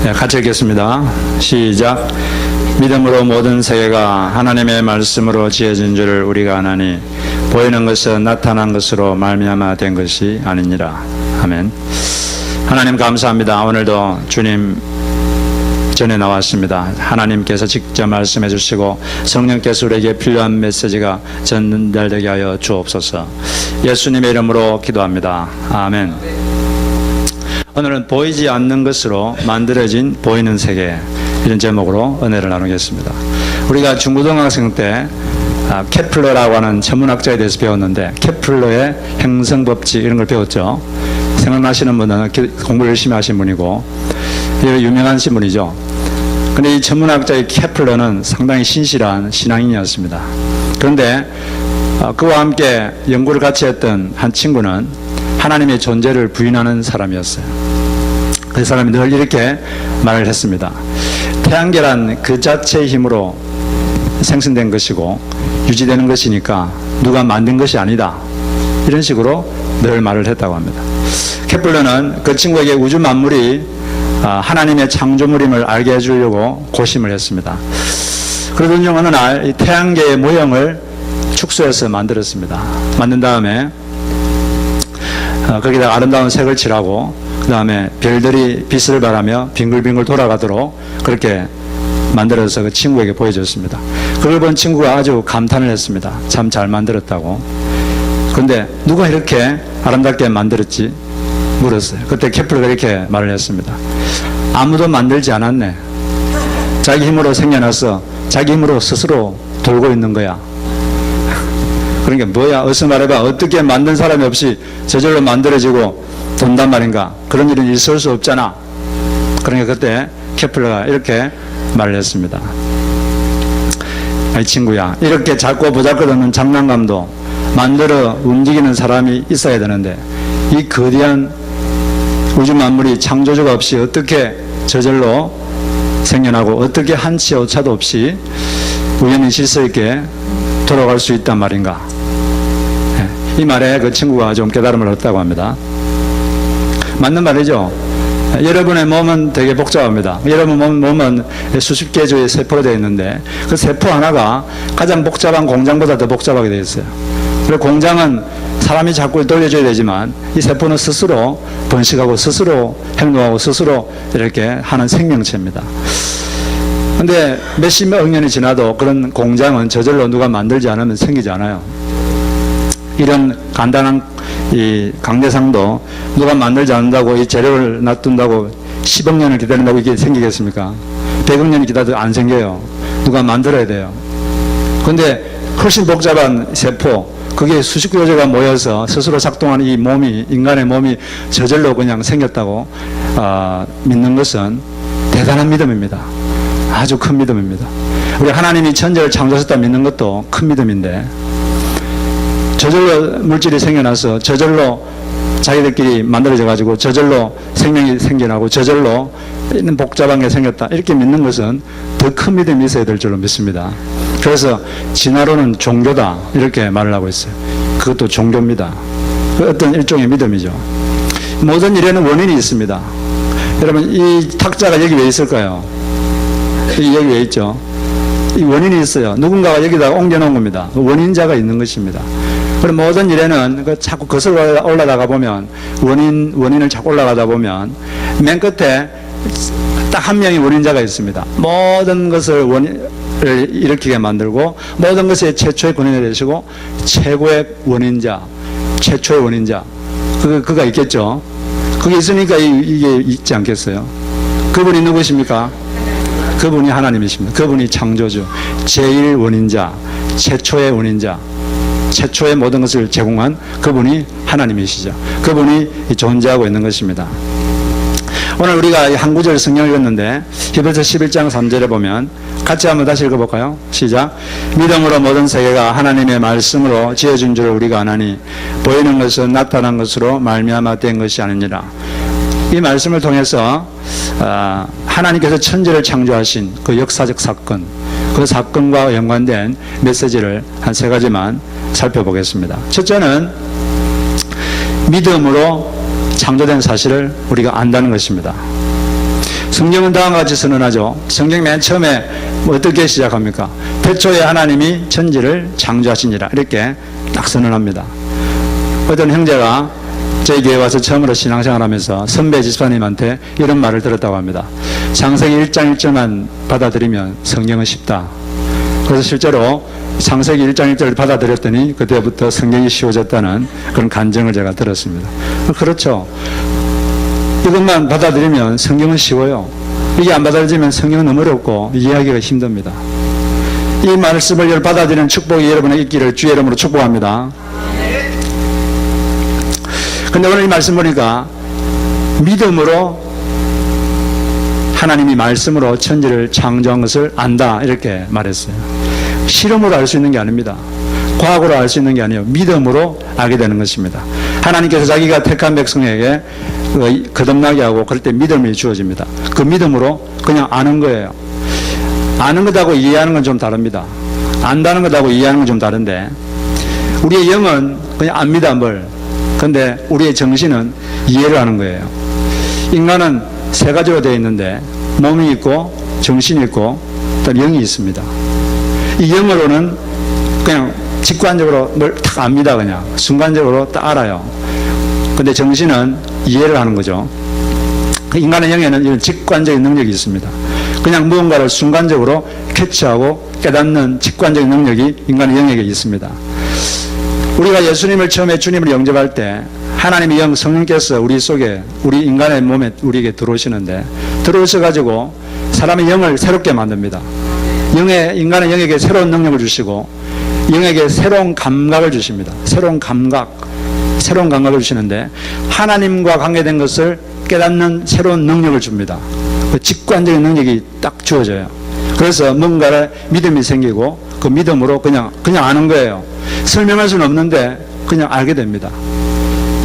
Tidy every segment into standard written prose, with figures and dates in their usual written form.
네, 같이 읽겠습니다. 시작. 믿음으로 모든 세계가 하나님의 말씀으로 지어진 줄을 우리가 아나니 보이는 것은 나타난 것으로 말미암아 된 것이 아니니라. 아멘. 하나님 감사합니다. 오늘도 주님 전에 나왔습니다. 하나님께서 직접 말씀해 주시고 성령께서 우리에게 필요한 메시지가 전달되게 하여 주옵소서. 예수님의 이름으로 기도합니다. 아멘. 오늘은 보이지 않는 것으로 만들어진 보이는 세계, 이런 제목으로 은혜를 나누겠습니다. 우리가 중고등학생 때 케플러라고 하는 천문학자에 대해서 배웠는데, 케플러의 행성법칙 이런 걸 배웠죠. 생각나시는 분은 공부를 열심히 하신 분이고 유명하신 분이죠. 그런데 이 천문학자의 케플러는 상당히 신실한 신앙인이었습니다. 그런데 그와 함께 연구를 같이 했던 한 친구는 하나님의 존재를 부인하는 사람이었어요. 그 사람이 늘 이렇게 말을 했습니다. 태양계란 그 자체의 힘으로 생성된 것이고 유지되는 것이니까 누가 만든 것이 아니다, 이런 식으로 늘 말을 했다고 합니다. 케플러는 그 친구에게 우주 만물이 하나님의 창조물임을 알게 해주려고 고심을 했습니다. 그러던 중 어느 날 이 태양계의 모형을 축소해서 만들었습니다. 만든 다음에 거기다 아름다운 색을 칠하고 그 다음에 별들이 빛을 발하며 빙글빙글 돌아가도록 그렇게 만들어서 그 친구에게 보여줬습니다. 그걸 본 친구가 아주 감탄을 했습니다. 참 잘 만들었다고. 그런데 누가 이렇게 아름답게 만들었지? 물었어요. 그때 케플러가 이렇게 말을 했습니다. 아무도 만들지 않았네. 자기 힘으로 생겨나서 자기 힘으로 스스로 돌고 있는 거야. 그러니까 뭐야, 어서 말해봐. 어떻게 만든 사람이 없이 저절로 만들어지고 돈단 말인가? 그런 일은 있을 수 없잖아. 그러니까 그때 케플러가 이렇게 말을 했습니다. 아이 친구야, 이렇게 작고 보잘것없는 장난감도 만들어 움직이는 사람이 있어야 되는데 이 거대한 우주 만물이 창조주가 없이 어떻게 저절로 생겨나고 어떻게 한치 오차도 없이 우연히 질서 있게 돌아갈 수 있단 말인가? 이 말에 그 친구가 좀 깨달음을 얻었다고 합니다. 맞는 말이죠. 여러분의 몸은 되게 복잡합니다. 여러분 몸은 수십 개 주의 세포로 되어 있는데 그 세포 하나가 가장 복잡한 공장보다 더 복잡하게 되어 있어요. 그리고 공장은 사람이 자꾸 돌려줘야 되지만 이 세포는 스스로 번식하고 스스로 행동하고 스스로 이렇게 하는 생명체입니다. 그런데 몇십억 년이 지나도 그런 공장은 저절로 누가 만들지 않으면 생기지 않아요. 이런 간단한 이 강대상도 누가 만들지 않는다고 이 재료를 놔둔다고 10억 년을 기다린다고 이게 생기겠습니까? 100억 년을 기다려도 안 생겨요. 누가 만들어야 돼요. 그런데 훨씬 복잡한 세포, 그게 수십 교제가 모여서 스스로 작동하는 이 몸이, 인간의 몸이 저절로 그냥 생겼다고 믿는 것은 대단한 믿음입니다. 아주 큰 믿음입니다. 우리 하나님이 천지를 창조하셨다 믿는 것도 큰 믿음인데, 저절로 물질이 생겨나서 저절로 자기들끼리 만들어져 가지고 저절로 생명이 생겨나고 저절로 있는 복잡한 게 생겼다, 이렇게 믿는 것은 더 큰 믿음이 있어야 될 줄로 믿습니다. 그래서 진화론은 종교다, 이렇게 말을 하고 있어요. 그것도 종교입니다. 어떤 일종의 믿음이죠. 모든 일에는 원인이 있습니다. 여러분, 이 탁자가 여기 왜 있을까요? 여기 왜 있죠? 이 원인이 있어요. 누군가가 여기다가 옮겨놓은 겁니다. 원인자가 있는 것입니다. 그럼 모든 일에는 자꾸 거슬러 올라가다 보면 원인을 자꾸 올라가다 보면 맨 끝에 딱 한 명의 원인자가 있습니다. 모든 것을 원인을 일으키게 만들고 모든 것의 최초의 근원이 되시고 최고의 원인자, 최초의 원인자, 그가 있겠죠. 그게 있으니까 이게 있지 않겠어요? 그분이 누구십니까? 그분이 하나님이십니다. 그분이 창조주, 제일 원인자, 최초의 원인자, 최초의 모든 것을 제공한 그분이 하나님이시죠. 그분이 존재하고 있는 것입니다. 오늘 우리가 한 구절 성경을 읽었는데 히브리서 11장 3절에 보면 같이 한번 다시 읽어볼까요? 시작. 믿음으로 모든 세계가 하나님의 말씀으로 지어진 줄을 우리가 아나니 보이는 것은 나타난 것으로 말미암아 된 것이 아니니라. 이 말씀을 통해서 하나님께서 천지를 창조하신 그 역사적 사건, 그 사건과 연관된 메시지를 한 세 가지만 살펴보겠습니다. 첫째는 믿음으로 창조된 사실을 우리가 안다는 것입니다. 성경은 다음과 같이 선언하죠. 성경 맨 처음에 어떻게 시작합니까? 태초에 하나님이 천지를 창조하시니라 이렇게 딱 선언합니다. 어떤 형제가 저희 교회 와서 처음으로 신앙생활하면서 선배 집사님한테 이런 말을 들었다고 합니다. 창세기 1장 1절만 받아들이면 성경은 쉽다. 그래서 실제로 창세기 1장 1절을 받아들였더니 그때부터 성경이 쉬워졌다는 그런 간증을 제가 들었습니다. 그렇죠. 이것만 받아들이면 성경은 쉬워요. 이게 안 받아들이면 성경은 너무 어렵고 이해하기가 힘듭니다. 이 말씀을 받아들이는 축복이 여러분의 있기를 주의 이름으로 축복합니다. 근데 오늘 이 말씀 보니까 믿음으로 하나님이 말씀으로 천지를 창조한 것을 안다 이렇게 말했어요. 실험으로 알 수 있는 게 아닙니다. 과학으로 알 수 있는 게 아니에요. 믿음으로 알게 되는 것입니다. 하나님께서 자기가 택한 백성에게 거듭나게 하고 그럴 때 믿음이 주어집니다. 그 믿음으로 그냥 아는 거예요. 아는 것하고 이해하는 건 좀 다릅니다. 안다는 것하고 이해하는 건 좀 다른데 우리의 영은 그냥 압니다 뭘. 근데 우리의 정신은 이해를 하는 거예요. 인간은 세 가지로 되어 있는데 몸이 있고 정신이 있고 또 영이 있습니다. 이 영으로는 그냥 직관적으로 뭘 딱 압니다. 그냥 순간적으로 딱 알아요. 근데 정신은 이해를 하는 거죠. 인간의 영에는 이런 직관적인 능력이 있습니다. 그냥 무언가를 순간적으로 캐치하고 깨닫는 직관적인 능력이 인간의 영에게 있습니다. 우리가 예수님을 처음에 주님을 영접할 때 하나님의 영 성령께서 우리 속에 우리 인간의 몸에 우리에게 들어오시는데 들어오셔가지고 사람의 영을 새롭게 만듭니다. 인간의 영에게 새로운 능력을 주시고 영에게 새로운 감각을 주십니다. 새로운 감각을 주시는데 하나님과 관계된 것을 깨닫는 새로운 능력을 줍니다. 그 직관적인 능력이 딱 주어져요. 그래서 뭔가를 믿음이 생기고 그 믿음으로 그냥 아는 거예요. 설명할 수는 없는데 그냥 알게 됩니다.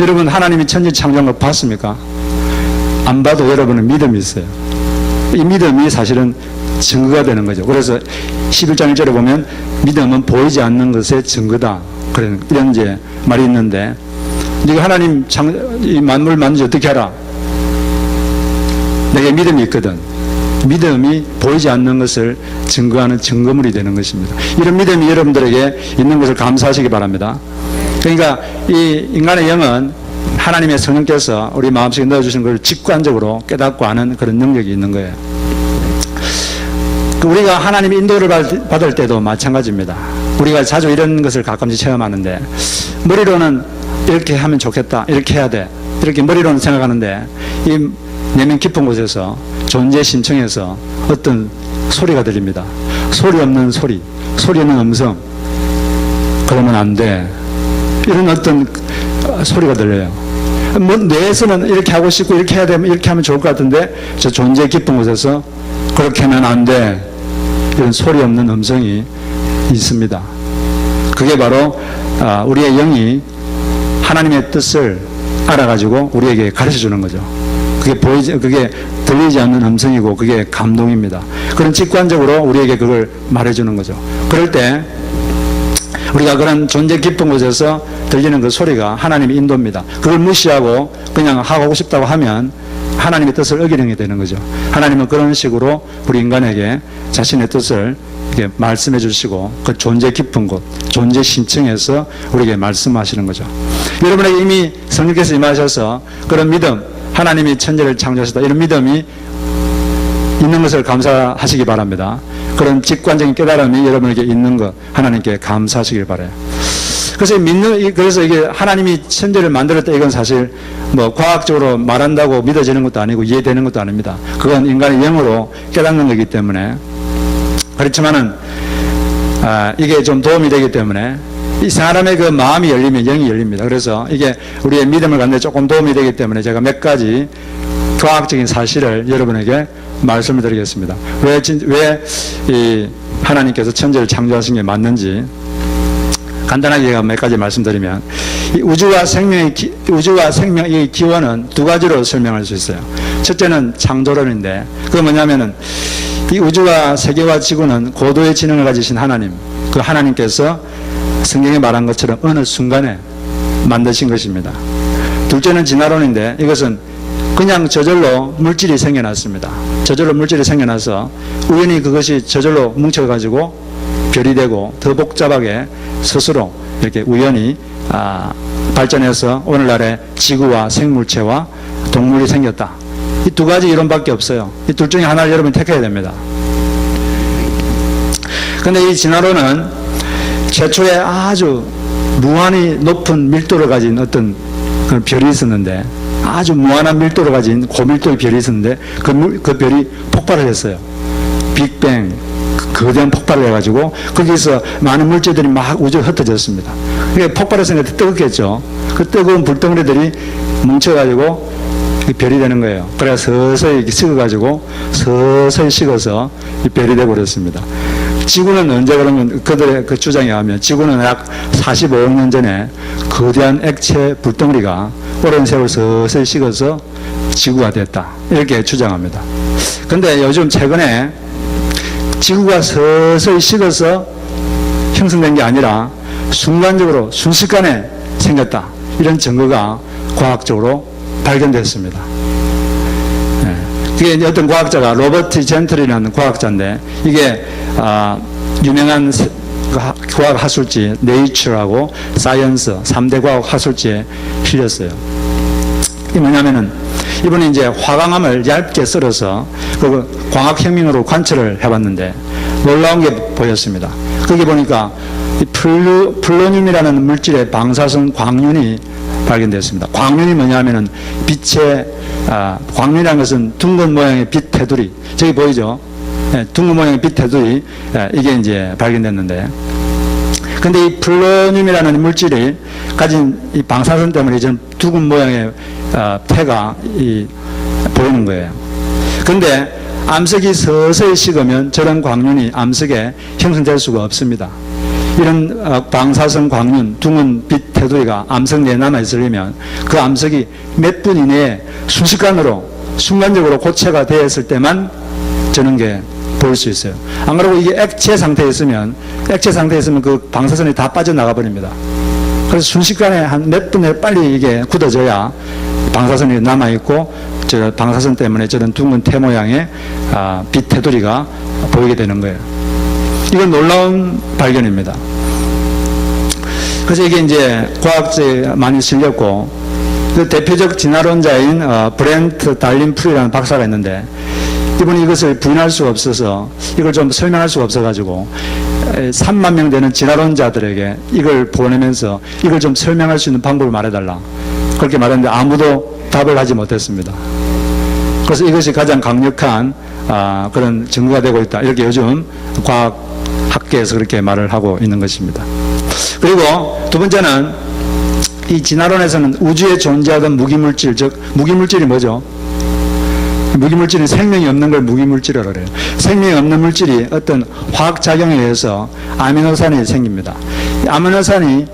여러분 하나님이 천지 창조한 걸 봤습니까? 안 봐도 여러분은 믿음이 있어요. 이 믿음이 사실은 증거가 되는 거죠. 그래서 11장 1절에 보면 믿음은 보이지 않는 것의 증거다. 이런 이제 말이 있는데 네가 하나님 이 만물 만든지 어떻게 알아? 내게 믿음이 있거든. 믿음이 보이지 않는 것을 증거하는 증거물이 되는 것입니다. 이런 믿음이 여러분들에게 있는 것을 감사하시기 바랍니다. 그러니까 이 인간의 영은 하나님의 성령께서 우리 마음속에 넣어주신 것을 직관적으로 깨닫고 아는 그런 능력이 있는 거예요. 우리가 하나님의 인도를 받을 때도 마찬가지입니다. 우리가 자주 이런 것을 가끔씩 체험하는데 머리로는 이렇게 하면 좋겠다, 이렇게 해야 돼, 이렇게 머리로는 생각하는데 이 내면 깊은 곳에서 존재 심층에서 어떤 소리가 들립니다. 소리 없는 소리, 소리 없는 음성. 그러면 안 돼. 이런 어떤 소리가 들려요. 뭐 뇌에서는 이렇게 하고 싶고 이렇게 해야 되면 이렇게 하면 좋을 것 같은데 저 존재 깊은 곳에서 그렇게 하면 안 돼. 이런 소리 없는 음성이 있습니다. 그게 바로 우리의 영이 하나님의 뜻을 알아가지고 우리에게 가르쳐 주는 거죠. 그게 들리지 않는 음성이고 그게 감동입니다. 그런 직관적으로 우리에게 그걸 말해주는 거죠. 그럴 때 우리가 그런 존재 깊은 곳에서 들리는 그 소리가 하나님의 인도입니다. 그걸 무시하고 그냥 하고 싶다고 하면 하나님의 뜻을 어기는 게 되는 거죠. 하나님은 그런 식으로 우리 인간에게 자신의 뜻을 이렇게 말씀해 주시고 그 존재 깊은 곳, 존재 심층에서 우리에게 말씀하시는 거죠. 여러분에게 이미 성령께서 임하셔서 그런 믿음, 하나님이 천지를 창조하셨다, 이런 믿음이 있는 것을 감사하시기 바랍니다. 그런 직관적인 깨달음이 여러분에게 있는 것 하나님께 감사하시길 바라요. 그래서 이게 하나님이 천지를 만들었다, 이건 사실 뭐 과학적으로 말한다고 믿어지는 것도 아니고 이해되는 것도 아닙니다. 그건 인간의 영으로 깨닫는 거기 때문에. 그렇지만은 이게 좀 도움이 되기 때문에 이 사람의 그 마음이 열리면 영이 열립니다. 그래서 이게 우리의 믿음을 갖는 데 조금 도움이 되기 때문에 제가 몇 가지 과학적인 사실을 여러분에게 말씀을 드리겠습니다. 왜 이 하나님께서 천지를 창조하신 게 맞는지 간단하게 제가 몇 가지 말씀드리면, 이 우주와 생명의 기원은 두 가지로 설명할 수 있어요. 첫째는 창조론인데, 그게 뭐냐면은 이 우주와 세계와 지구는 고도의 지능을 가지신 하나님, 그 하나님께서 성경에 말한 것처럼 어느 순간에 만드신 것입니다. 둘째는 진화론인데, 이것은 그냥 저절로 물질이 생겨났습니다. 저절로 물질이 생겨나서 우연히 그것이 저절로 뭉쳐가지고 별이 되고 더 복잡하게 스스로 이렇게 우연히 발전해서 오늘날의 지구와 생물체와 동물이 생겼다. 이 두 가지 이론밖에 없어요. 이 둘 중에 하나를 여러분이 택해야 됩니다. 근데 이 진화론은 최초에 아주 무한히 높은 밀도를 가진 어떤 그 별이 있었는데, 아주 무한한 밀도를 가진 고밀도의 별이 있었는데 그 별이 폭발을 했어요. 빅뱅, 거대한 폭발을 해가지고 거기서 많은 물질들이 막 우주에 흩어졌습니다. 그게 폭발했으니까 뜨겁겠죠. 그 뜨거운 불덩어리들이 뭉쳐가지고 별이 되는 거예요. 그래서 서서히 식어가지고 서서히 식어서 별이 되고 그랬습니다. 지구는 언제 그러면 그들의 그 주장에 하면 지구는 약 45억 년 전에 거대한 액체 불덩어리가 오랜 세월 서서히 식어서 지구가 됐다. 이렇게 주장합니다. 근데 요즘 최근에 지구가 서서히 식어서 형성된 게 아니라 순간적으로 순식간에 생겼다. 이런 증거가 과학적으로 발견됐습니다. 이게 어떤 과학자가 로버트 젠틀이라는 과학자인데, 이게 유명한 과학 하술지 네이처하고 사이언스 3대 과학 하술지에 실렸어요. 이게 뭐냐면은 이분이 이제 화강암을 얇게 썰어서 그 광학혁명으로 관찰을 해봤는데 놀라운 게 보였습니다. 거기 보니까 이 플루토늄이라는 물질의 방사성 광륜이 발견됐습니다. 광륜이 뭐냐면은 빛의 광륜이라는 것은 둥근 모양의 빛 테두리, 저기 보이죠? 둥근 모양의 빛 테두리, 이게 이제 발견됐는데, 근데 이 플루토늄이라는 물질이 가진 이 방사선 때문에 이제 둥근 모양의 태가 보이는 거예요. 근데 암석이 서서히 식으면 저런 광륜이 암석에 형성될 수가 없습니다. 이런 방사성 광륜, 둥근 빛 테두리가 암석 내에 남아있으려면 그 암석이 몇 분 이내에 순간적으로 고체가 되었을 때만 저런 게 보일 수 있어요. 안 그러고 이게 액체 상태에 있으면 그 방사선이 다 빠져나가 버립니다. 그래서 순식간에 한 몇 분에 빨리 이게 굳어져야 방사선이 남아있고, 저 방사선 때문에 저런 둥근 태 모양의 빛 테두리가 보이게 되는 거예요. 이건 놀라운 발견입니다. 그래서 이게 이제 과학자에 많이 실렸고, 그 대표적 진화론자인 브렌트 달린 프리라는 박사가 있는데, 이분이 이것을 부인할 수가 없어서, 이걸 좀 설명할 수가 없어가지고 3만 명 되는 진화론자들에게 이걸 보내면서 이걸 좀 설명할 수 있는 방법을 말해달라, 그렇게 말했는데 아무도 답을 하지 못했습니다. 그래서 이것이 가장 강력한 그런 증거가 되고 있다, 이렇게 요즘 과학계에서 그렇게 말을 하고 있는 것입니다. 그리고 두 번째는 이 진화론에서는 우주에 존재하던 무기물질, 즉 무기물질이 뭐죠? 무기물질은 생명이 없는 걸 무기물질이라고 그래요. 생명이 없는 물질이 어떤 화학작용에 의해서 아미노산이 생깁니다. 아미노산이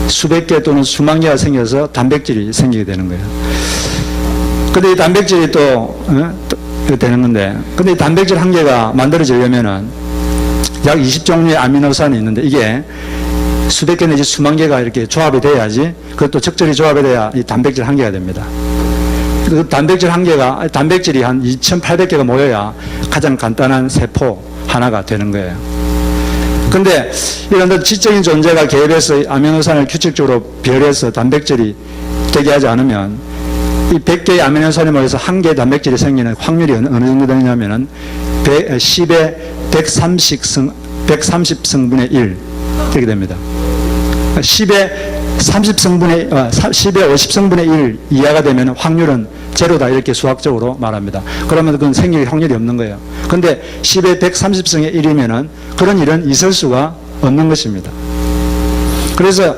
수백 개 또는 수만 개가 생겨서 단백질이 생기게 되는 거예요. 근데 이 단백질이 또 되는 건데, 근데 이 단백질 한 개가 만들어지려면은 약 20종류의 아미노산이 있는데, 이게 수백 개 내지 수만 개가 이렇게 조합이 돼야지, 그것도 적절히 조합이 돼야 이 단백질 한 개가 됩니다. 그 단백질 한 개가, 단백질이 한 2,800개가 모여야 가장 간단한 세포 하나가 되는 거예요. 근데 이런 지적인 존재가 개입해서 아미노산을 규칙적으로 배열해서 단백질이 되게 하지 않으면, 이 100개의 아미노산이 모여서 한 개의 단백질이 생기는 확률이 어느 정도 되냐면은 10의 130성분의 1 이렇게 됩니다. 10의 50성분의 1 이하가 되면 확률은 제로다, 이렇게 수학적으로 말합니다. 그러면 그건 생길 확률이 없는 거예요. 근데 10의 130승의 1이면은 그런 일은 있을 수가 없는 것입니다. 그래서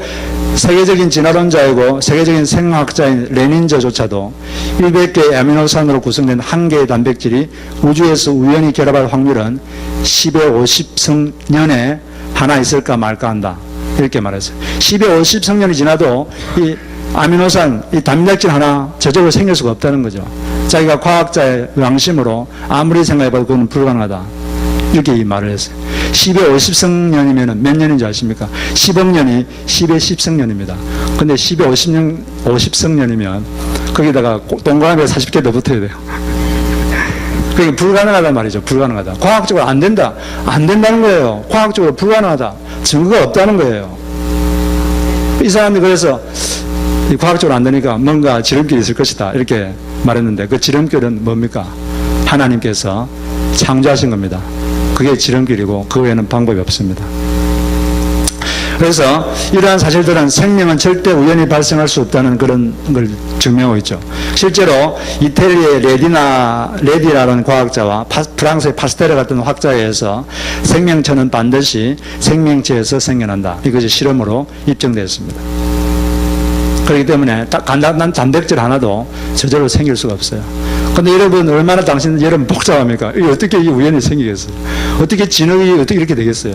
세계적인 진화론자이고 세계적인 생화학자인 레닌저조차도 100개의 아미노산으로 구성된 한 개의 단백질이 우주에서 우연히 결합할 확률은 10의 50성년에 하나 있을까 말까 한다, 이렇게 말했어요. 10의 50성년이 지나도 이 아미노산, 이 단백질 하나 저절로 생길 수가 없다는 거죠. 자기가 과학자의 양심으로 아무리 생각해봐도 그건 불가능하다, 이렇게 이 말을 했어요. 10의 50성년이면 몇 년인지 아십니까? 10억 년이 10의 10성년입니다. 근데 10의 50성년이면 거기다가 동그라미 40개 더 붙어야 돼요. 그게 불가능하단 말이죠. 불가능하다. 과학적으로 안 된다. 안 된다는 거예요. 과학적으로 불가능하다. 증거가 없다는 거예요. 이 사람이 그래서 과학적으로 안 되니까 뭔가 지름길이 있을 것이다. 이렇게 말했는데 그 지름길은 뭡니까? 하나님께서 창조하신 겁니다. 그게 지름길이고 그 외에는 방법이 없습니다. 그래서 이러한 사실들은 생명은 절대 우연히 발생할 수 없다는 그런 걸 증명하고 있죠. 실제로 이태리의 레디라는 과학자와 프랑스의 파스테르 같은 학자에 의해서 생명체는 반드시 생명체에서 생겨난다. 이것이 실험으로 입증되었습니다. 그렇기 때문에 간단한 단백질 하나도 저절로 생길 수가 없어요. 근데 여러분 얼마나 여러분 복잡합니까? 이게 어떻게 우연히 생기겠어요? 어떻게 진흙이 어떻게 이렇게 되겠어요?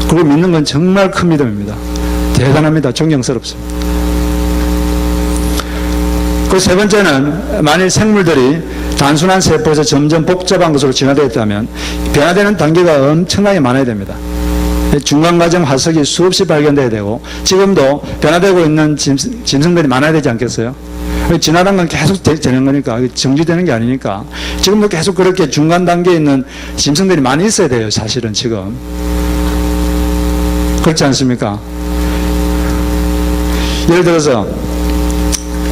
그걸 믿는 건 정말 큰 믿음입니다. 대단합니다. 존경스럽습니다. 그 세 번째는 만일 생물들이 단순한 세포에서 점점 복잡한 것으로 진화되었다면 변화되는 단계가 엄청나게 많아야 됩니다. 중간과정 화석이 수없이 발견돼야 되고 지금도 변화되고 있는 짐승들이 많아야 되지 않겠어요? 진화란 건 계속 되는 거니까 정지되는 게 아니니까 지금도 계속 그렇게 중간 단계에 있는 짐승들이 많이 있어야 돼요. 사실은 지금 그렇지 않습니까? 예를 들어서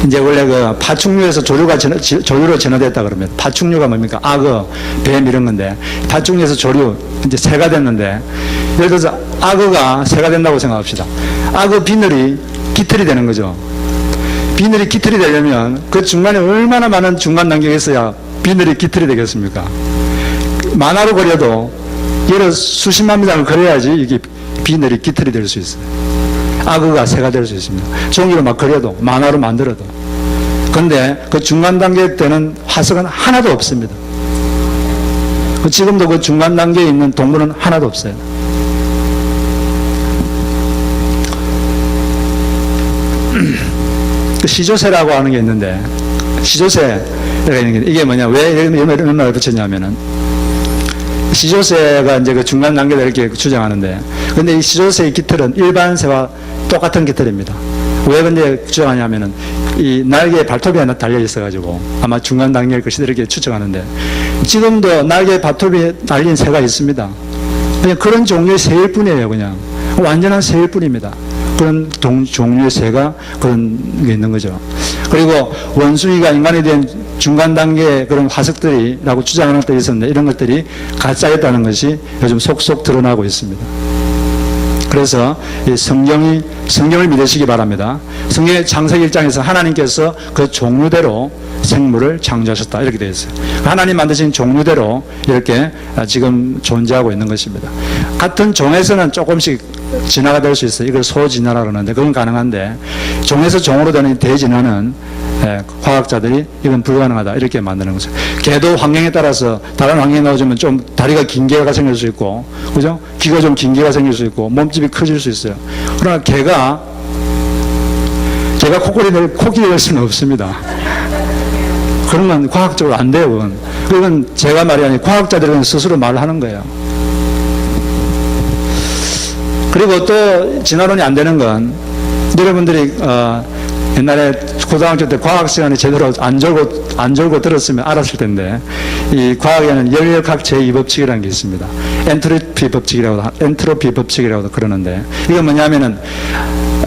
이제 원래 그 파충류에서 조류로 진화됐다 그러면 파충류가 뭡니까? 악어, 뱀 이런 건데 파충류에서 조류 이제 새가 됐는데 예를 들어서 악어가 새가 된다고 생각합시다. 악어 비늘이 깃털이 되는 거죠. 비늘이 깃털이 되려면 그 중간에 얼마나 많은 중간 단계가 있어야 비늘이 깃털이 되겠습니까? 만화로 그려도 여러 수십만 미터를 그려야지 이게 비늘이 깃털이 될 수 있어요. 악어가 새가 될 수 있습니다. 종이로 막 그려도 만화로 만들어도. 그런데 그 중간 단계 때는 화석은 하나도 없습니다. 지금도 그 중간 단계에 있는 동물은 하나도 없어요. 시조새라고 하는 게 있는데 시조새가 있는 게 이게 뭐냐? 왜 이런 말을 붙였냐면은 시조새가 이제 그 중간 단계를 이렇게 추정하는데 근데 이 시조새의 깃털은 일반 새와 똑같은 깃털입니다. 왜 근데 추정하냐면은 이 날개에 발톱이 하나 달려 있어가지고 아마 중간 단계일 것이다 이렇게 추정하는데 지금도 날개에 발톱이 달린 새가 있습니다. 그냥 그런 종류의 새일 뿐이에요. 그냥 완전한 새일 뿐입니다. 그런 종류의 새가 그런 게 있는 거죠. 그리고 원숭이가 인간에 대한 중간 단계의 그런 화석들이라고 주장하는 것들이 있었는데 이런 것들이 가짜였다는 것이 요즘 속속 드러나고 있습니다. 그래서 이 성경을 믿으시기 바랍니다. 성경의 창세기 1장에서 하나님께서 그 종류대로 생물을 창조하셨다 이렇게 되어 있어요. 하나님 만드신 종류대로 이렇게 지금 존재하고 있는 것입니다. 같은 종에서는 조금씩 진화가 될 수 있어요. 이걸 소진화라고 하는데 그건 가능한데 종에서 종으로 되는 대진화는 과학자들이 이건 불가능하다 이렇게 만드는 거죠. 개도 환경에 따라서 다른 환경에 넣어주면 좀 다리가 긴 개가 생길 수 있고 그죠? 귀가 좀 긴 개가 생길 수 있고 몸집이 커질 수 있어요. 그러나 개가 코끼리 될 수는 없습니다. 그런 건 과학적으로 안 돼요. 그건 제가 말이 아니고 과학자들은 스스로 말하는 거예요. 그리고 또 진화론이 안 되는 건 여러분들이 옛날에 고등학교 때 과학 시간에 제대로 안 졸고 들었으면 알았을 텐데 이 과학에는 열역학 제2법칙이라는 게 있습니다. 엔트로피 법칙이라고도 그러는데 이건 뭐냐면은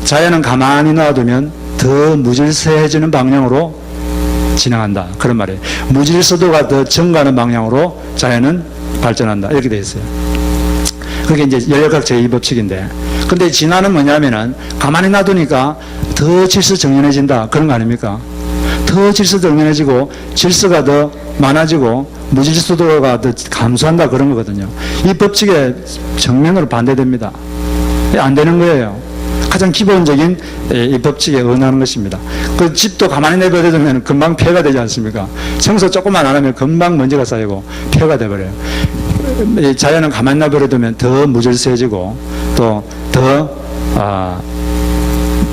자연은 가만히 놔두면 더 무질서해지는 방향으로 진행한다. 그런 말이에요. 무질서도가 더 증가하는 방향으로 자연은 발전한다. 이렇게 되어 있어요. 그게 이제 열역학 제2법칙인데 근데 진화는 뭐냐면은 가만히 놔두니까 더 질서정연해진다. 그런 거 아닙니까? 더 질서정연해지고 질서가 더 많아지고 무질서도가 더 감소한다. 그런 거거든요. 이 법칙에 정면으로 반대됩니다. 안 되는 거예요. 가장 기본적인 이 법칙에 언하는 것입니다. 그 집도 가만히 내버려두면 금방 폐가 되지 않습니까? 청소 조금만 안 하면 금방 먼지가 쌓이고 폐가 돼버려요. 자연은 가만히 내버려두면 더 무질서해지고 또 더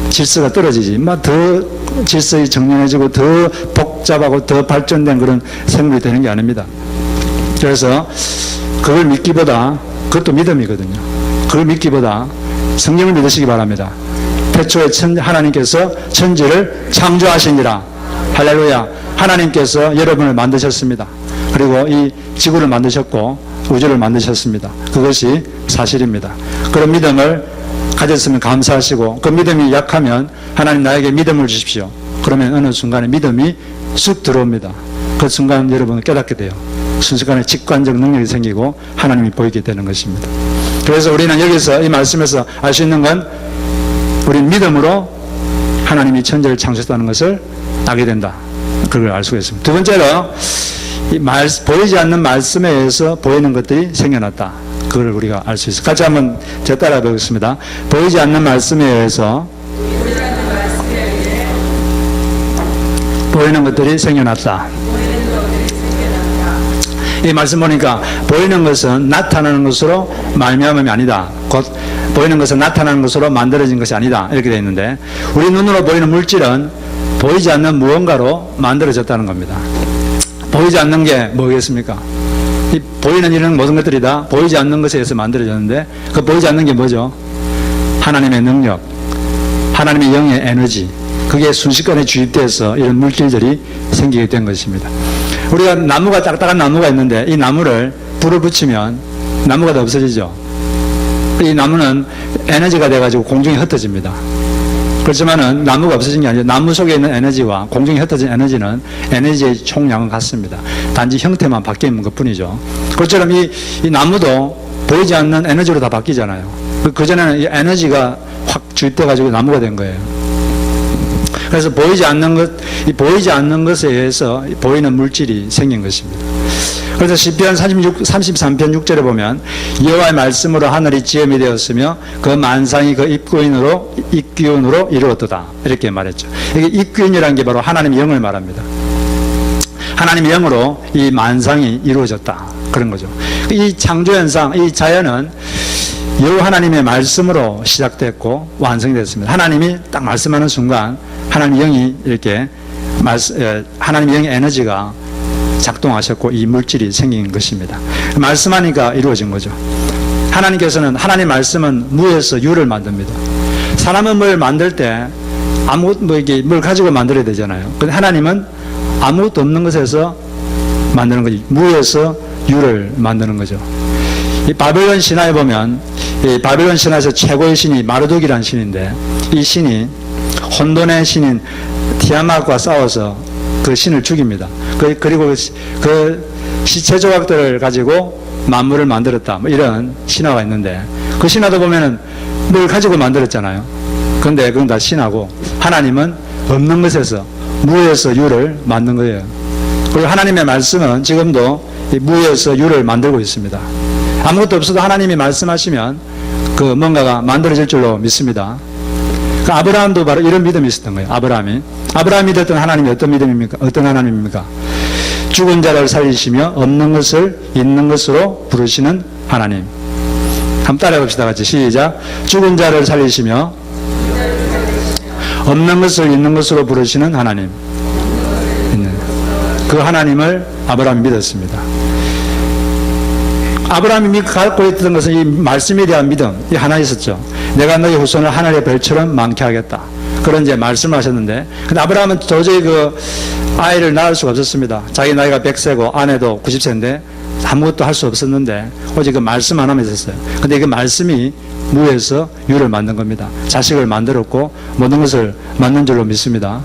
질서가 떨어지지. 더 질서가 정연해지고 더 복잡하고 더 발전된 그런 생물이 되는 게 아닙니다. 그래서 그걸 믿기보다 그것도 믿음이거든요. 그걸 믿기보다 성경을 믿으시기 바랍니다. 태초에 하나님께서 천지를 창조하시니라. 할렐루야. 하나님께서 여러분을 만드셨습니다. 그리고 이 지구를 만드셨고 우주를 만드셨습니다. 그것이 사실입니다. 그런 믿음을 가졌으면 감사하시고, 그 믿음이 약하면 하나님 나에게 믿음을 주십시오. 그러면 어느 순간에 믿음이 쑥 들어옵니다. 그 순간 여러분은 깨닫게 돼요. 순식간에 직관적 능력이 생기고 하나님이 보이게 되는 것입니다. 그래서 우리는 여기서 이 말씀에서 알 수 있는 건, 우리 믿음으로 하나님이 천지를 창조했다는 것을 알게 된다. 그걸 알 수가 있습니다. 두 번째로, 보이지 않는 말씀에 의해서 보이는 것들이 생겨났다. 그걸 우리가 알 수 있어요. 같이 한번 제 따라 보겠습니다. 보이지 않는 말씀에 의해서 보이는 것들이 생겨났다. 이 말씀 보니까 보이는 것은 나타나는 것으로 말미암음이 아니다. 곧 보이는 것은 나타나는 것으로 만들어진 것이 아니다. 이렇게 되어 있는데, 우리 눈으로 보이는 물질은 보이지 않는 무언가로 만들어졌다는 겁니다. 보이지 않는 게 뭐겠습니까? 이 보이는 이런 모든 것들이 다 보이지 않는 것에 의해서 만들어졌는데, 그 보이지 않는 게 뭐죠? 하나님의 능력, 하나님의 영의 에너지, 그게 순식간에 주입돼서 이런 물질들이 생기게 된 것입니다. 우리가 나무가, 딱딱한 나무가 있는데 이 나무를 불을 붙이면 나무가 다 없어지죠. 이 나무는 에너지가 돼가지고 공중에 흩어집니다. 그렇지만은 나무가 없어진 게 아니라 나무 속에 있는 에너지와 공중에 흩어진 에너지는 에너지의 총량은 같습니다. 단지 형태만 바뀌는 것 뿐이죠. 그것처럼 이 나무도 보이지 않는 에너지로 다 바뀌잖아요. 그전에는 이 에너지가 확 주입돼가지고 나무가 된 거예요. 그래서 보이지 않는 것에 의해서 보이는 물질이 생긴 것입니다. 그래서 시편 33편 6절에 보면, 여호와의 말씀으로 하늘이 지음이 되었으며 그 만상이 그 입기운으로 이루었도다. 이렇게 말했죠. 이게 입기운이라는 게 바로 하나님의 영을 말합니다. 하나님의 영으로 이 만상이 이루어졌다. 그런 거죠. 이 창조현상, 이 자연은 여호와 하나님의 말씀으로 시작됐고 완성이 됐습니다. 하나님이 딱 말씀하는 순간 하나님의 영이 이렇게 하나님의 영의 에너지가 작동하셨고 이 물질이 생긴 것입니다. 말씀하니까 이루어진 거죠. 하나님께서는, 하나님의 말씀은 무에서 유를 만듭니다. 사람은 뭘 만들 때 뭘 가지고 만들어야 되잖아요. 근데 하나님은 아무것도 없는 것에서 만드는 거지. 무에서 유를 만드는 거죠. 이 바벨론 신화에 보면, 이 바벨론 신화에서 최고의 신이 마르독이라는 신인데, 이 신이 혼돈의 신인 티아mat과 싸워서 그 신을 죽입니다. 그리고 그 시체 조각들을 가지고 만물을 만들었다. 뭐 이런 신화가 있는데, 그 신화도 보면은 뭘 가지고 만들었잖아요. 그런데 그건 다 신화고, 하나님은 없는 것에서, 무에서 유를 만든 거예요. 그리고 하나님의 말씀은 지금도 이 무에서 유를 만들고 있습니다. 아무것도 없어도 하나님이 말씀하시면 그 뭔가가 만들어질 줄로 믿습니다. 그 아브라함도 바로 이런 믿음이 있었던 거예요. 아브라함이 믿었던 하나님이 어떤 믿음입니까? 어떤 하나님입니까? 죽은 자를 살리시며 없는 것을 있는 것으로 부르시는 하나님. 한번 따라해 봅시다. 같이 시작. 죽은 자를 살리시며 없는 것을 있는 것으로 부르시는 하나님. 그 하나님을 아브라함이 믿었습니다. 아브라함이 갖고 있던 것은 이 말씀에 대한 믿음, 이 하나 있었죠. 내가 너희 후손을 하늘의 별처럼 많게 하겠다. 그런 이제 말씀을 하셨는데, 근데 아브라함은 도저히 그 아이를 낳을 수가 없었습니다. 자기 나이가 100세고 아내도 90세인데 아무것도 할 수 없었는데 오직 그 말씀 하나만 있었어요. 근데 그 말씀이 무에서 유를 만든 겁니다. 자식을 만들었고 모든 것을 만든 줄로 믿습니다.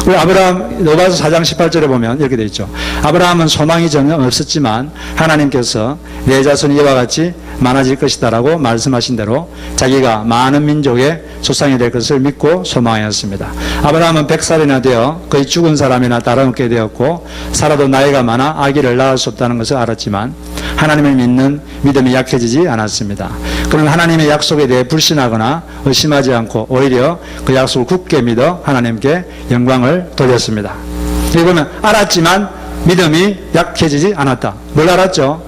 우리 아브라함, 로마서 4장 18절에 보면 이렇게 되어 있죠. 아브라함은 소망이 전혀 없었지만 하나님께서 내 자손이 이와 같이 많아질 것이다라고 말씀하신 대로 자기가 많은 민족의 조상이 될 것을 믿고 소망하였습니다. 아브라함은 100살이나 되어 거의 죽은 사람이나 다름없게 되었고, 살아도 나이가 많아 아기를 낳을 수 없다는 것을 알았지만 하나님을 믿는 믿음이 약해지지 않았습니다. 그는 하나님의 약속에 대해 불신하거나 의심하지 않고 오히려 그 약속을 굳게 믿어 하나님께 영광을 돌렸습니다. 여기 보면 알았지만 믿음이 약해지지 않았다. 뭘 알았죠?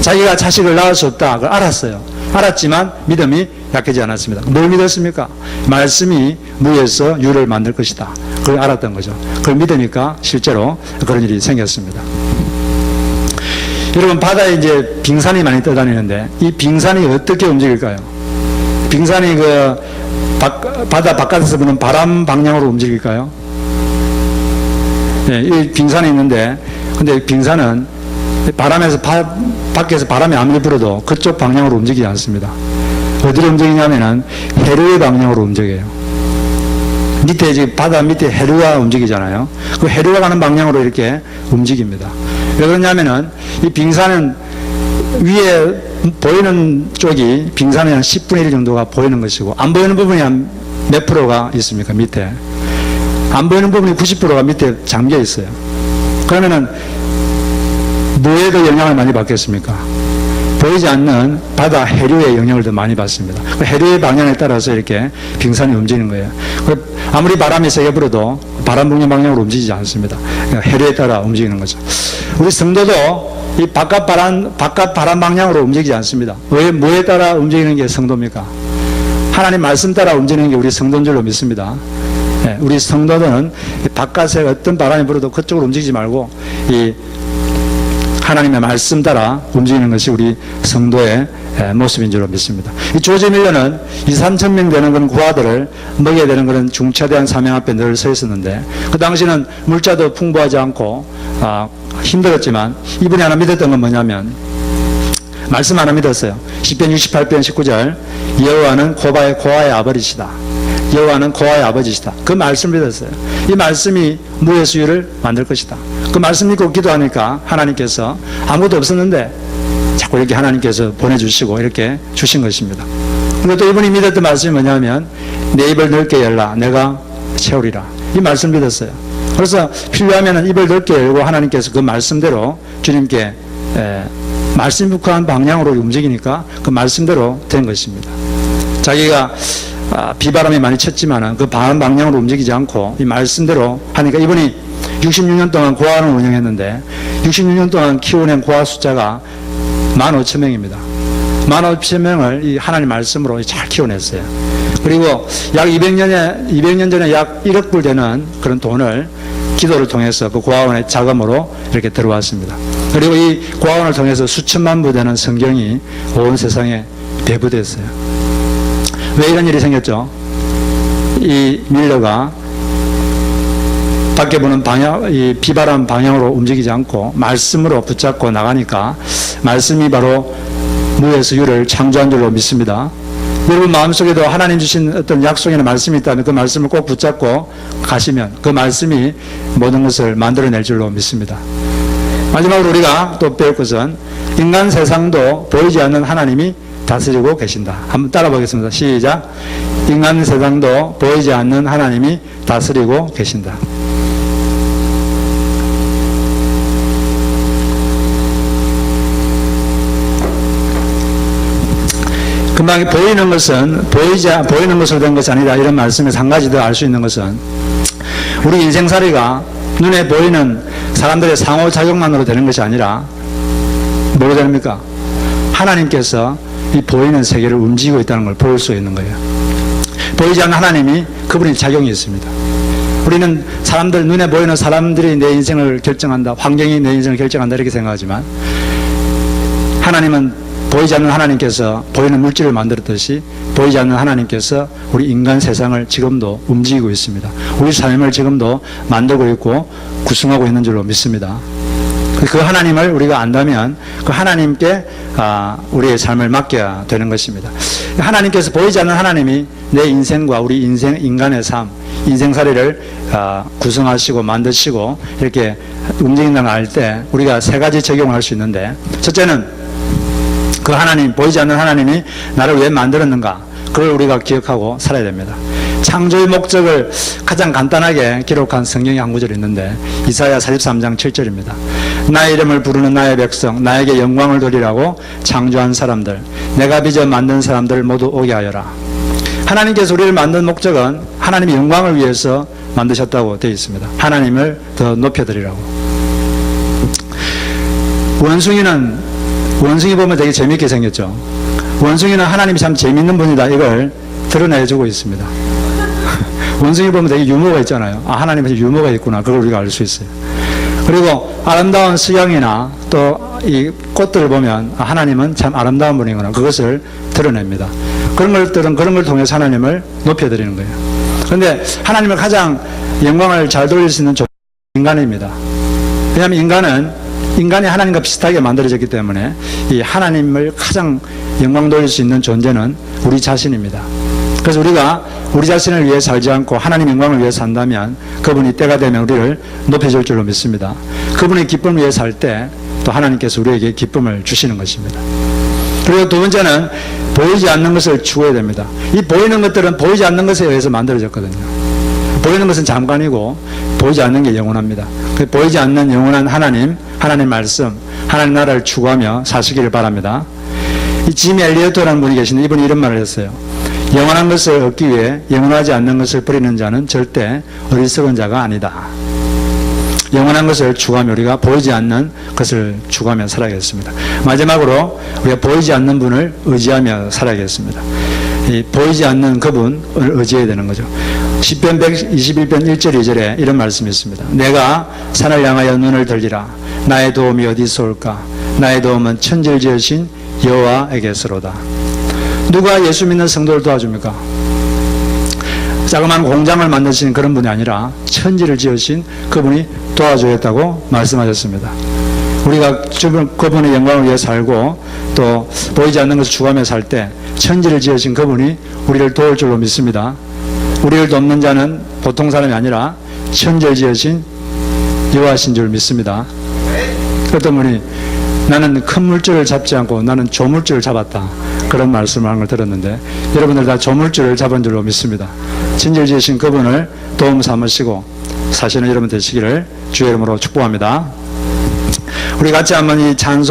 자기가 자식을 낳을 수 없다. 그걸 알았어요. 알았지만 믿음이 약해지지 않았습니다. 뭘 믿었습니까? 말씀이 무에서 유를 만들 것이다. 그걸 알았던 거죠. 그걸 믿으니까 실제로 그런 일이 생겼습니다. 여러분, 바다에 이제 빙산이 많이 떠다니는데 이 빙산이 어떻게 움직일까요? 빙산이 바다 바깥에서 부는 바람 방향으로 움직일까요? 예, 이 빙산이 있는데, 근데 빙산은 밖에서 바람이 아무리 불어도 그쪽 방향으로 움직이지 않습니다. 어디로 움직이냐면은 해류의 방향으로 움직여요. 밑에 지금 바다 밑에 해류가 움직이잖아요. 그 해류가 가는 방향으로 이렇게 움직입니다. 왜 그러냐면은 이 빙산은 위에 보이는 쪽이 빙산의 한 10분의 1 정도가 보이는 것이고, 안 보이는 부분이 한 몇 프로가 있습니까? 밑에. 안 보이는 부분이 90%가 밑에 잠겨 있어요. 그러면은 뭐에도 영향을 많이 받겠습니까? 보이지 않는 바다 해류의 영향을 더 많이 받습니다. 그 해류의 방향에 따라서 이렇게 빙산이 움직이는 거예요. 아무리 바람이 세게 불어도 바람 부는 방향으로 움직이지 않습니다. 그러니까 해류에 따라 움직이는 거죠. 우리 성도도 이 바깥 바람 방향으로 움직이지 않습니다. 왜 뭐에 따라 움직이는 게 성도입니까? 하나님 말씀 따라 움직이는 게 우리 성도인 줄로 믿습니다. 네, 우리 성도들은 바깥에 어떤 바람이 불어도 그쪽으로 움직이지 말고 이 하나님의 말씀 따라 움직이는 것이 우리 성도의 모습인 줄로 믿습니다. 이 조지 밀러는 2,3천 명 되는 그런 구하들을 먹여야 되는 그런 중차대한 사명 앞에 늘 서 있었는데, 그 당시는 물자도 풍부하지 않고 힘들었지만 이분이 하나 믿었던 건 뭐냐면 말씀 하나 믿었어요. 시편 68편 19절 여호와는 고아의 아버지시다. 여호와는 고아의 아버지시다. 그 말씀을 믿었어요. 이 말씀이 무의 수유를 만들 것이다. 그 말씀 믿고 기도하니까 하나님께서 아무것도 없었는데 자꾸 이렇게 하나님께서 보내주시고 이렇게 주신 것입니다. 그리고 또 이분이 믿었던 말씀이 뭐냐면 내 입을 넓게 열라 내가 채우리라. 이 말씀 믿었어요. 그래서 필요하면 입을 넓게 열고 하나님께서 그 말씀대로 주님께 말씀 묵한 방향으로 움직이니까 그 말씀대로 된 것입니다. 자기가 비바람이 많이 쳤지만은 그 바람 방향으로 움직이지 않고 이 말씀대로 하니까 이분이 66년 동안 고아원을 운영했는데 66년 동안 키워낸 고아 숫자가 15,000명입니다. 15,000명을 이 하나님 말씀으로 잘 키워냈어요. 그리고 약 200년 전에 약 1억 불 되는 그런 돈을 기도를 통해서 그 고아원의 자금으로 이렇게 들어왔습니다. 그리고 이 고아원을 통해서 수천만 부 되는 성경이 온 세상에 배부됐어요. 왜 이런 일이 생겼죠? 이 밀러가 밖에 보는 이 비바람 방향으로 움직이지 않고 말씀으로 붙잡고 나가니까 말씀이 바로 무의 수유를 창조한 줄로 믿습니다. 여러분 마음속에도 하나님 주신 어떤 약속이나 말씀이 있다면 그 말씀을 꼭 붙잡고 가시면 그 말씀이 모든 것을 만들어낼 줄로 믿습니다. 마지막으로 우리가 또 배울 것은 인간 세상도 보이지 않는 하나님이 다스리고 계신다. 한번 따라 보겠습니다. 시작. 인간 세상도 보이지 않는 하나님이 다스리고 계신다. 금방 보이는 것은 보이는 것으로 된 것이 아니다. 이런 말씀에서 한 가지 더 알 수 있는 것은 우리 인생살이가 눈에 보이는 사람들의 상호작용만으로 되는 것이 아니라 뭐로 됩니까? 하나님께서 이 보이는 세계를 움직이고 있다는 걸 볼 수 있는 거예요. 보이지 않는 하나님이 그분의 작용이 있습니다. 우리는 사람들, 눈에 보이는 사람들이 내 인생을 결정한다, 환경이 내 인생을 결정한다 이렇게 생각하지만 하나님은 보이지 않는 하나님께서 보이는 물질을 만들었듯이 보이지 않는 하나님께서 우리 인간 세상을 지금도 움직이고 있습니다. 우리 삶을 지금도 만들고 있고 구성하고 있는 줄로 믿습니다. 그 하나님을 우리가 안다면 그 하나님께 우리의 삶을 맡겨야 되는 것입니다. 하나님께서 보이지 않는 하나님이 내 인생과 우리 인간의 삶, 인생살이를 구성하시고 만드시고 이렇게 움직인다는 걸 알 때 우리가 세 가지 적용을 할 수 있는데, 첫째는 그 하나님, 보이지 않는 하나님이 나를 왜 만들었는가, 그걸 우리가 기억하고 살아야 됩니다. 창조의 목적을 가장 간단하게 기록한 성경의 한 구절이 있는데 이사야 43장 7절입니다. 나의 이름을 부르는 나의 백성, 나에게 영광을 돌리라고 창조한 사람들, 내가 빚어 만든 사람들 모두 오게 하여라. 하나님께서 우리를 만든 목적은 하나님의 영광을 위해서 만드셨다고 되어 있습니다. 하나님을 더 높여드리라고. 원숭이 보면 되게 재미있게 생겼죠. 원숭이는 하나님이 참 재미있는 분이다, 이걸 드러내주고 있습니다. 원숭이 보면 되게 유머가 있잖아요. 하나님의 유머가 있구나, 그걸 우리가 알 수 있어요. 그리고 아름다운 수영이나 또 이 꽃들을 보면 하나님은 참 아름다운 분이구나, 그것을 드러냅니다. 그런 걸 통해서 하나님을 높여드리는 거예요. 그런데 하나님을 가장 영광을 잘 돌릴 수 있는 인간입니다. 왜냐하면 인간이 하나님과 비슷하게 만들어졌기 때문에 이 하나님을 가장 영광 돌릴 수 있는 존재는 우리 자신입니다. 그래서 우리가 우리 자신을 위해 살지 않고 하나님 영광을 위해 산다면 그분이 때가 되면 우리를 높여줄 줄로 믿습니다. 그분의 기쁨을 위해 살 때 또 하나님께서 우리에게 기쁨을 주시는 것입니다. 그리고 두 번째는 보이지 않는 것을 추구해야 됩니다. 이 보이는 것들은 보이지 않는 것에 의해서 만들어졌거든요. 보이는 것은 잠깐이고 보이지 않는 게 영원합니다. 보이지 않는 영원한 하나님 말씀, 하나님 나라를 추구하며 사시기를 바랍니다. 이 짐 엘리어트라는 분이 계시는데 이분이 이런 말을 했어요. 영원한 것을 얻기 위해 영원하지 않는 것을 버리는 자는 절대 어리석은 자가 아니다. 영원한 것을 추구하며 우리가 보이지 않는 것을 추구하며 살아야겠습니다. 마지막으로 우리가 보이지 않는 분을 의지하며 살아야겠습니다. 이 보이지 않는 그분을 의지해야 되는 거죠. 시편 121편 1절 2절에 이런 말씀이 있습니다. 내가 산을 향하여 눈을 들리라. 나의 도움이 어디서 올까? 나의 도움은 천지를 지으신 여호와에게서로다. 누가 예수 믿는 성도를 도와줍니까? 자그마한 공장을 만드신 그런 분이 아니라 천지를 지으신 그분이 도와주겠다고 말씀하셨습니다. 우리가 그분의 영광을 위해 살고 또 보이지 않는 것을 추구하며 살 때 천지를 지으신 그분이 우리를 도울 줄로 믿습니다. 우리를 돕는 자는 보통 사람이 아니라 천지를 지으신 여호와신 줄 믿습니다. 어떤 분이 나는 큰 물줄을 잡지 않고 나는 조물줄을 잡았다. 그런 말씀을 하는 걸 들었는데 여러분들 다 조물줄을 잡은 줄로 믿습니다. 천지를 지으신 그분을 도움 삼으시고 사시는 여러분 되시기를 주의 이름으로 축복합니다. 우리 같이 한번 이 찬송